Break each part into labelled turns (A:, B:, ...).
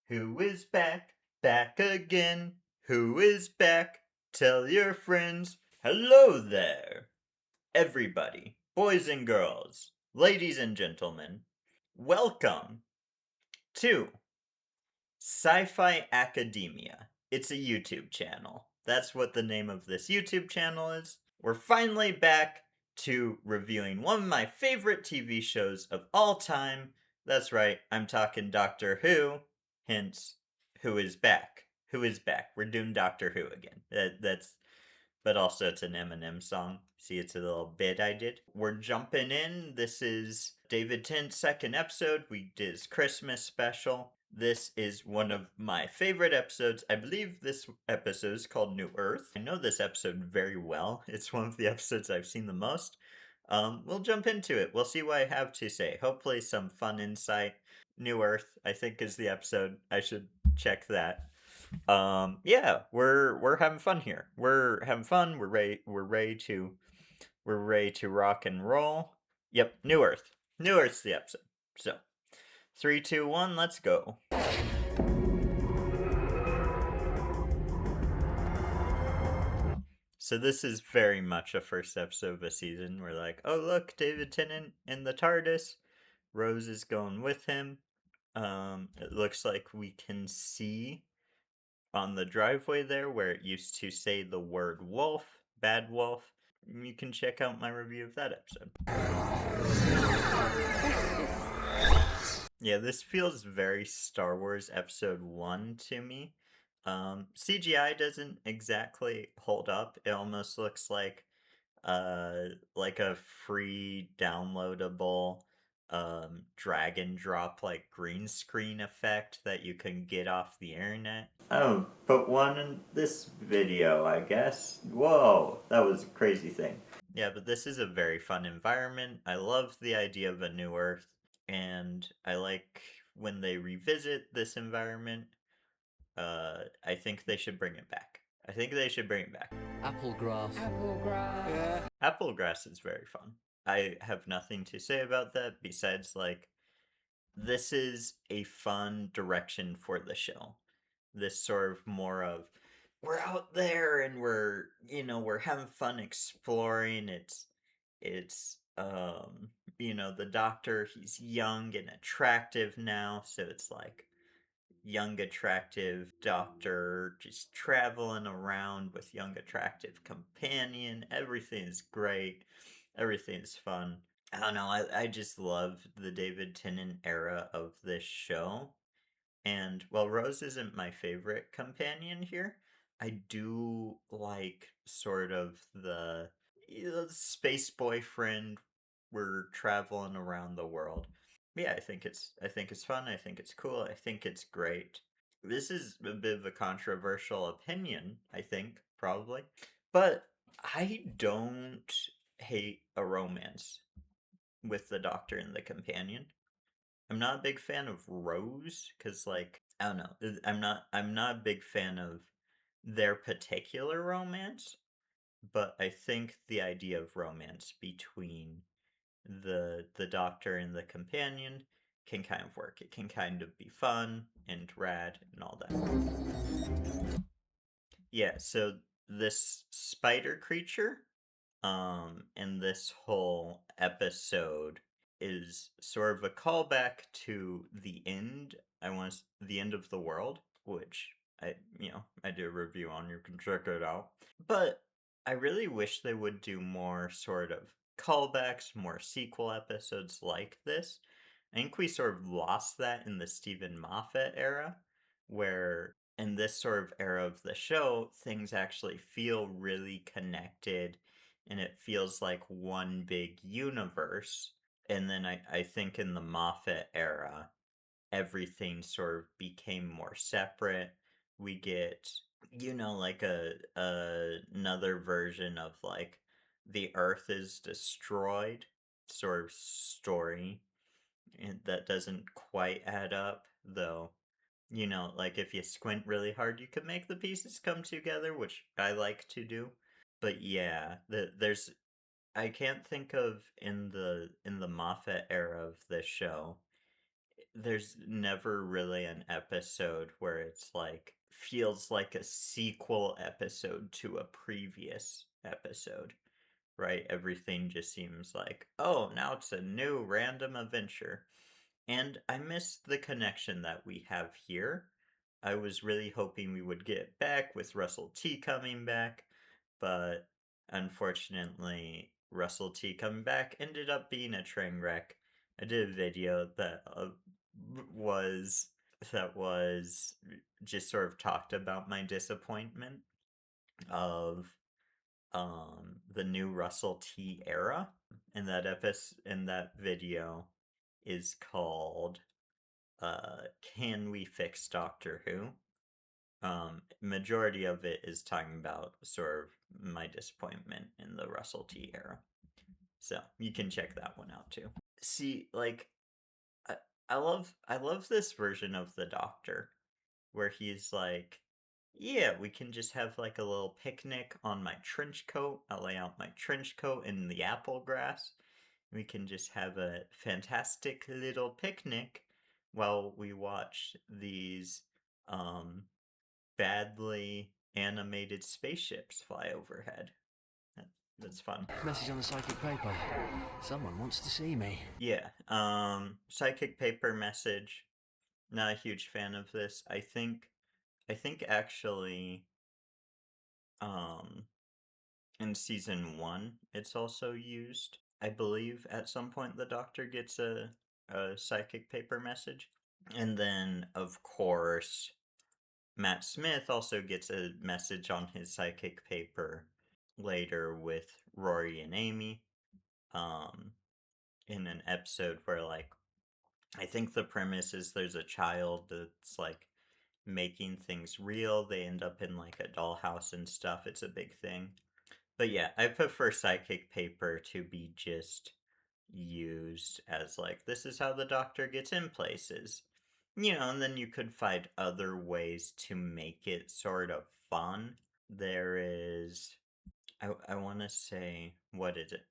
A: Who is back? Back again. Who is back? Tell your friends. Hello there, everybody, boys and girls, ladies and gentlemen. Welcome to Sci-Fi Academia. It's a YouTube channel. That's what the name of this YouTube channel is. We're finally back to reviewing one of my favorite TV shows of all time. That's right, I'm talking Doctor Who, hence Who is Back. Who is Back? We're doing Doctor Who again. But also it's an Eminem song. See, it's a little bit I did. We're jumping in. This is David Tennant's second episode. We did his Christmas special. This is one of my favorite episodes. I believe this episode is called New Earth. I know this episode very well. It's one of the episodes I've seen the most. We'll jump into it. We'll see what I have to say. Hopefully some fun insight. New Earth, I think, is the episode. I should check that. Yeah, we're having fun here. We're having fun. We're ready to rock and roll. Yep, New Earth. New Earth's the episode. So, 3, 2, 1, let's go. So this is very much a first episode of a season. We're like, oh look, David Tennant in the TARDIS. Rose is going with him. It looks like we can see on the driveway there where it used to say the word wolf, bad wolf. You can check out my review of that episode. Yeah, this feels very Star Wars Episode 1 to me. CGI doesn't exactly hold up. It almost looks like a free downloadable drag and drop like green screen effect that you can get off the internet. Oh, put one in this video, I guess. Whoa, that was a crazy thing. Yeah, but this is a very fun environment. I love the idea of a new Earth, and I like when they revisit this environment. I think they should bring it back. I think they should bring it back.
B: Applegrass.
C: Applegrass.
B: Yeah.
A: Applegrass is very fun. I have nothing to say about that besides, like, this is a fun direction for the show. This sort of more of, we're out there and we're having fun exploring. It's the doctor, he's young and attractive now, so it's like, young attractive doctor just traveling around with young attractive companion. Everything's great, everything's fun. I don't know, I just love the David Tennant era of this show. And while Rose isn't my favorite companion here, I do like sort of the space boyfriend. We're traveling around the world. Yeah, I think it's fun. I think it's cool. I think it's great. This is a bit of a controversial opinion, I think, probably. But I don't hate a romance with the doctor and the companion. I'm not a big fan of Rose because, like, I don't know. I'm not a big fan of their particular romance, but I think the idea of romance between the doctor and the companion can kind of work. It can kind of be fun and rad and all that. Yeah, so this spider creature in this whole episode is sort of a callback to the end. The end of the world, which I did a review on. You can check it out. But I really wish they would do more sort of callbacks, more sequel episodes like this. I think we sort of lost that in the Stephen Moffat era, where in this sort of era of the show, things actually feel really connected and it feels like one big universe. And then I think in the Moffat era, everything sort of became more separate. We get, like another version of like the Earth is destroyed sort of story, and that doesn't quite add up, though. Like if you squint really hard, you could make the pieces come together, which I like to do. But yeah, there's I can't think of in the Moffat era of this show there's never really an episode where it's like feels like a sequel episode to a previous episode, right? Everything just seems like, oh, now it's a new random adventure. And I miss the connection that we have here. I was really hoping we would get back with Russell T coming back, but unfortunately, Russell T coming back ended up being a train wreck. I did a video was that was just sort of talked about my disappointment of the new Russell T era. And that video is called Can We Fix Doctor Who? Majority of it is talking about sort of my disappointment in the Russell T era. So you can check that one out too. See, like I, I love this version of the Doctor where he's like, yeah, we can just have like a little picnic on my trench coat. I'll lay out my trench coat in the apple grass. We can just have a fantastic little picnic while we watch these um badly animated spaceships fly overhead. That, that's fun.
B: Message on the psychic paper. Someone wants to see me.
A: Yeah. Psychic paper message. Not a huge fan of this. I think actually um in season 1 it's also used. I believe at some point the Doctor gets a psychic paper message. And then of course Matt Smith also gets a message on his psychic paper later with Rory and Amy, um, in an episode where, like, I think the premise is there's a child that's, like, making things real. They end up in, like, a dollhouse and stuff. It's a big thing. But yeah, I prefer psychic paper to be just used as, like, this is how the Doctor gets in places. And then you could find other ways to make it sort of fun. There is, I want to say, what is it?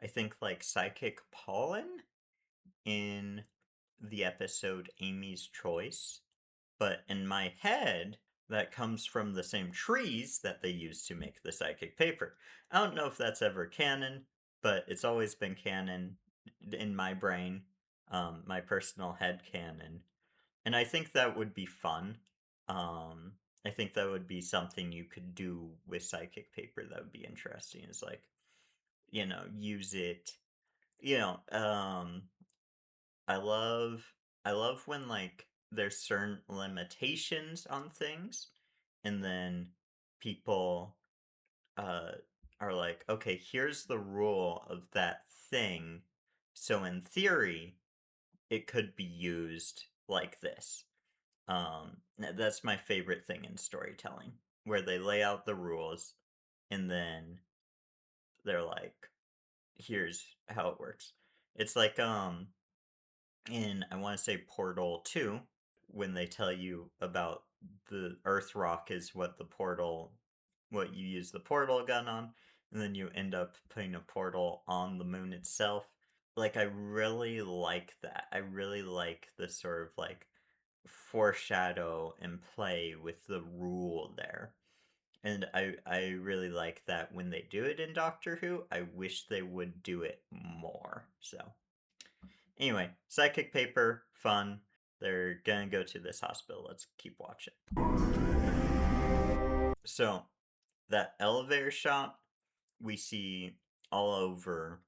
A: I think like psychic pollen in the episode Amy's Choice, but in my head, that comes from the same trees that they use to make the psychic paper. I don't know if that's ever canon, but it's always been canon in my brain, my personal head canon. And I think that would be fun. Um, I think that would be something you could do with psychic paper that would be interesting. Is like, use it. You know, um, I love I love when like there's certain limitations on things, and then people uh are like, okay, here's the rule of that thing. So in theory, it could be used like this. That's my favorite thing in storytelling, where they lay out the rules and then they're like, here's how it works. It's like in I want to say Portal 2 when they tell you about the Earth rock is what you use the portal gun on, and then you end up putting a portal on the moon itself. Like I really like that. I really like the sort of like foreshadow and play with the rule there. And I really like that when they do it in Doctor Who. I wish they would do it more. So anyway, psychic paper, fun. They're gonna go to this hospital. Let's keep watching. So that elevator shot we see all over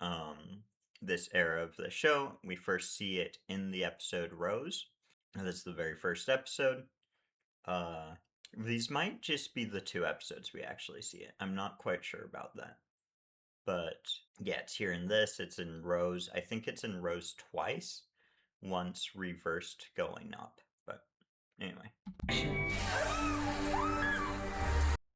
A: um this era of the show. We first see it in the episode Rose. That's the very first episode. Uh, these might just be the 2 episodes we actually see it. I'm not quite sure about that. But yeah, it's here in this. It's in Rose. I think it's in Rose twice. Once reversed going up. But anyway.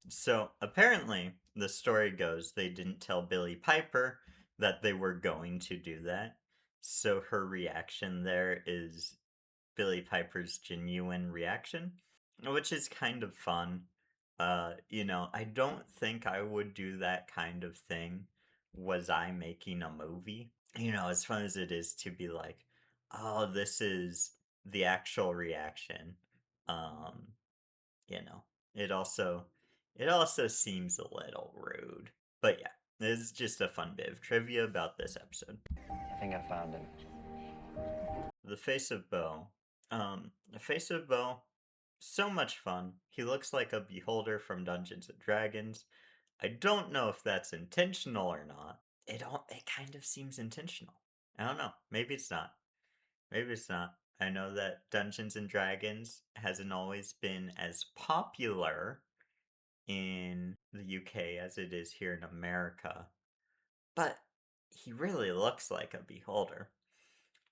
A: So apparently, the story goes they didn't tell Billie Piper that they were going to do that. So her reaction there is Billie Piper's genuine reaction, which is kind of fun. I don't think I would do that kind of thing was I making a movie. As fun as it is to be like, oh, this is the actual reaction. Um, you know, it also it also seems a little rude. But yeah, this is just a fun bit of trivia about this episode.
B: I think I found him.
A: The Face of Bo. The Face of Bo, so much fun. He looks like a beholder from Dungeons and Dragons. I don't know if that's intentional or not. It kind of seems intentional. I don't know. Maybe it's not. Maybe it's not. I know that Dungeons and Dragons hasn't always been as popular in the UK as it is here in America, but he really looks like a beholder.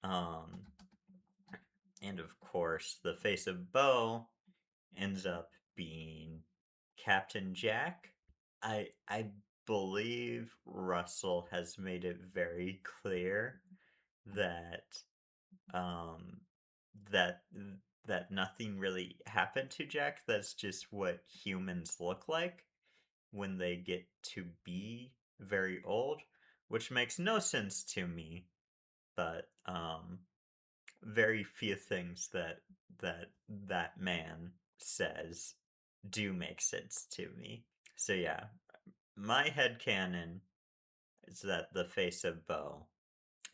A: Um, and of course, the face of Bo ends up being Captain Jack. I believe Russell has made it very clear that um that that nothing really happened to Jack. That's just what humans look like when they get to be very old, which makes no sense to me, but very few things that man says do make sense to me. So yeah, my head canon is that the face of Bo,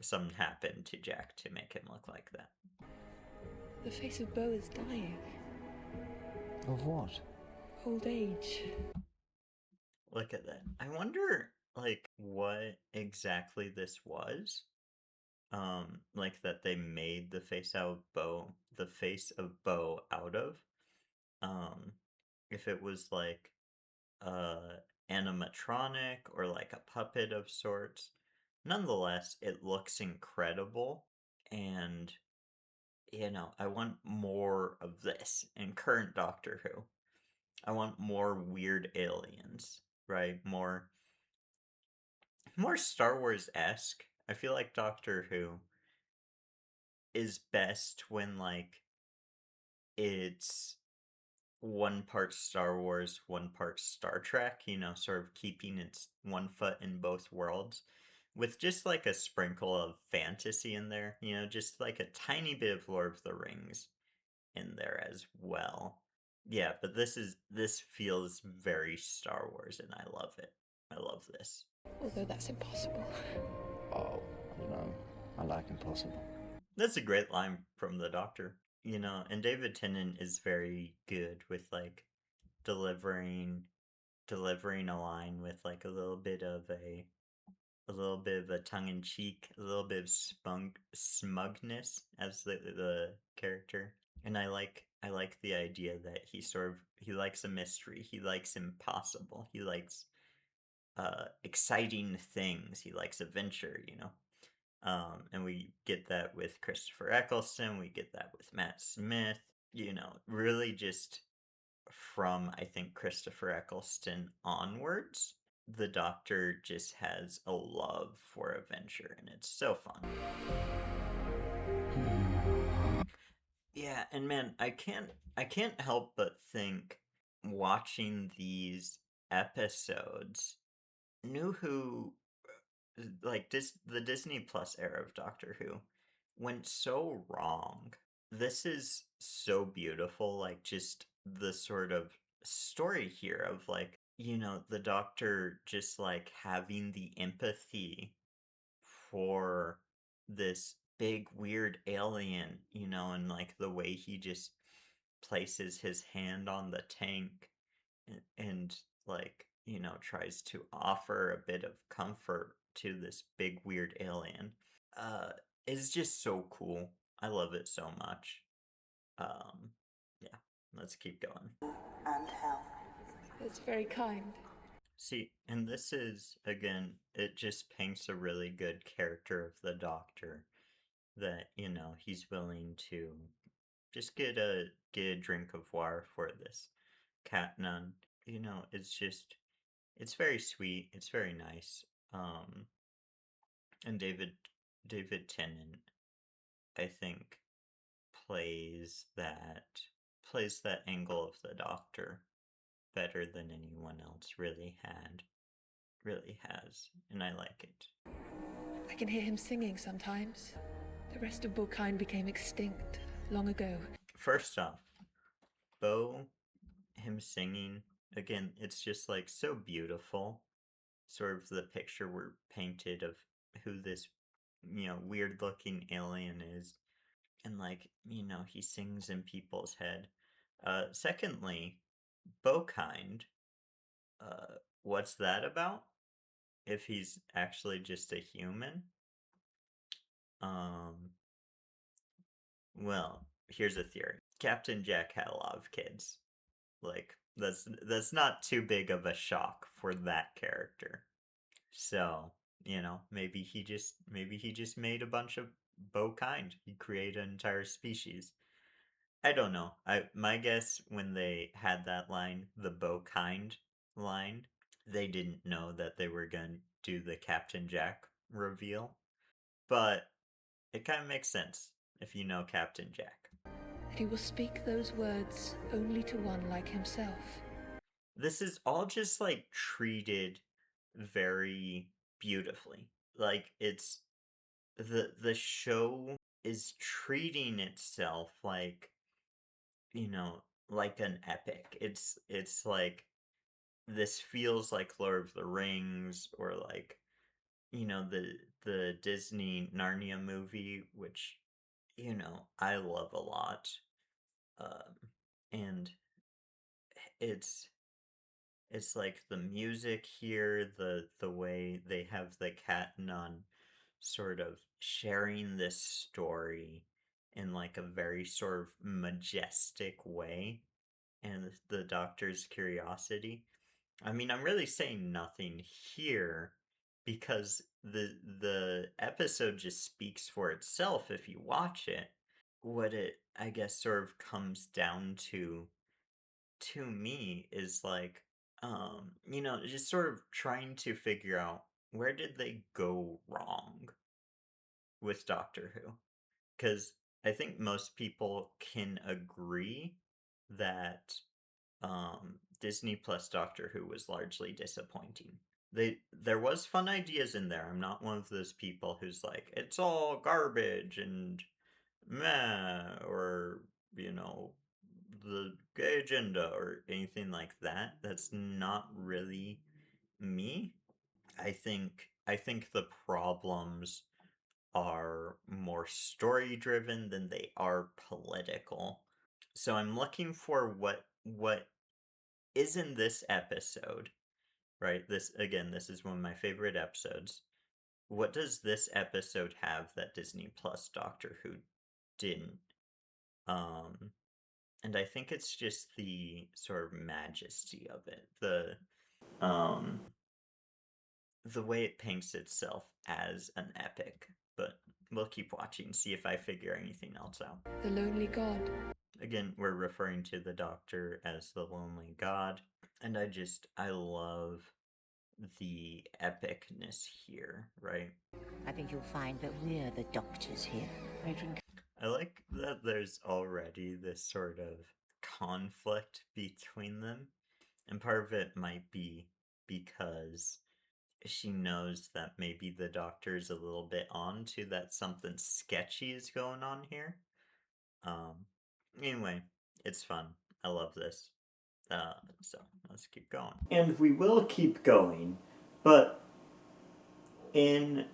A: something happened to Jack to make him look like that.
C: The face of Bo is dying.
B: Of what?
C: Old age.
A: Look at that. I wonder like what exactly this was. Like that they made the face of Bo out of. Um, if it was like animatronic or like a puppet of sorts. Nonetheless, it looks incredible, and I want more of this in current Doctor Who. I want more weird aliens, right? More Star Wars esque. I feel like Doctor Who is best when like it's one part Star Wars, one part Star Trek, sort of keeping its one foot in both worlds with just like a sprinkle of fantasy in there, just like a tiny bit of Lord of the Rings in there as well. Yeah, but this feels very Star Wars and I love it. I love this.
C: Although that's impossible.
B: Oh, I don't know. I like impossible.
A: That's a great line from the Doctor, and David Tennant is very good with like delivering delivering a line with like a little bit of a tongue in cheek, a little bit of smugness as the character. And I like the idea that he likes a mystery. He likes impossible. He likes exciting things. He likes adventure. And we get that with Christopher Eccleston. We get that with Matt Smith. Really just from I think Christopher Eccleston onwards, the Doctor just has a love for adventure, and it's so fun. Yeah, and man, I can't help but think watching these episodes, New Who, like the Disney Plus era of Doctor Who, went so wrong. This is so beautiful, like just the sort of story here of like, the Doctor just like having the empathy for this big weird alien, and like the way he just places his hand on the tank and like, tries to offer a bit of comfort to this big weird alien. Uh is just so cool. I love it so much. Um yeah, let's keep going.
C: And health. That's very kind.
A: See, and this is again, it just paints a really good character of the Doctor that, he's willing to just get a drink of water for this cat nun. It's just it's very sweet, it's very nice. And David Tennant, I think, plays that plays that angle of the Doctor better than anyone else really has, and I like it.
C: I can hear him singing sometimes. The rest of Bo-kind became extinct long ago.
A: First off, Bo, him singing, again, it's just like so beautiful. Sort of the picture we're painted of who this, weird looking alien is. And like, he sings in people's head. Secondly, Bo-kind, what's that about? If he's actually just a human? Um, well, here's a theory. Captain Jack had a lot of kids. Like, that's not too big of a shock for that character. So, maybe he just made a bunch of Bo-kind. He created an entire species. I don't know. My guess when they had that line, the Bo-kind line, they didn't know that they were going to do the Captain Jack reveal. But it kind of makes sense if you know Captain Jack.
C: That he will speak those words only to one like himself.
A: This is all just like treated very beautifully. Like it's the show is treating itself like, like an epic. It's like this feels like Lord of the Rings or like, the Disney Narnia movie, which, I love a lot. Um, and it's it's like the music here, the way they have the cat nun sort of sharing this story in like a very sort of majestic way, and the doctor's curiosity. I mean, I'm really saying nothing here because the episode just speaks for itself if you watch it. What it, I guess, sort of comes down to me is like, just sort of trying to figure out where did they go wrong with Doctor Who? Because I think most people can agree that Disney plus Doctor Who was largely disappointing. There was fun ideas in there. I'm not one of those people who's like, it's all garbage and meh, or, you know, the gay agenda or anything like that. That's not really me. I think the problems are more story driven than they are political. So I'm looking for what is in this episode, right? This is one of my favorite episodes. What does this episode have that Disney Plus Doctor Who didn't? Um and I think it's just the sort of majesty of it. Um the way it paints itself as an epic. But we'll keep watching, see if I figure anything else out.
C: The lonely god.
A: Again, we're referring to the Doctor as the lonely god, and I love the epicness here, right?
D: I think you'll find that we're the doctors here.
A: I like that there's already this sort of conflict between them, and part of it might be because she knows that maybe the Doctor's a little bit on to that something sketchy is going on here. Anyway, it's fun. I love this. So let's keep going. And we will keep going, but in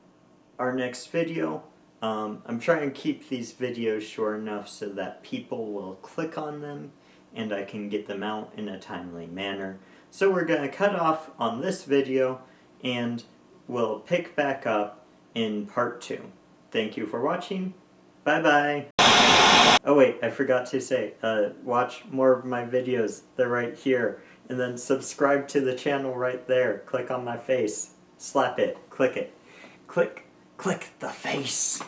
A: our next video, I'm trying to keep these videos short enough so that people will click on them and I can get them out in a timely manner. So we're going to cut off on this video and we'll pick back up in part 2. Thank you for watching. Bye bye. Oh wait, I forgot to say, watch more of my videos. They're right here. And then subscribe to the channel right there. Click on my face. Slap it. Click it. Click the face.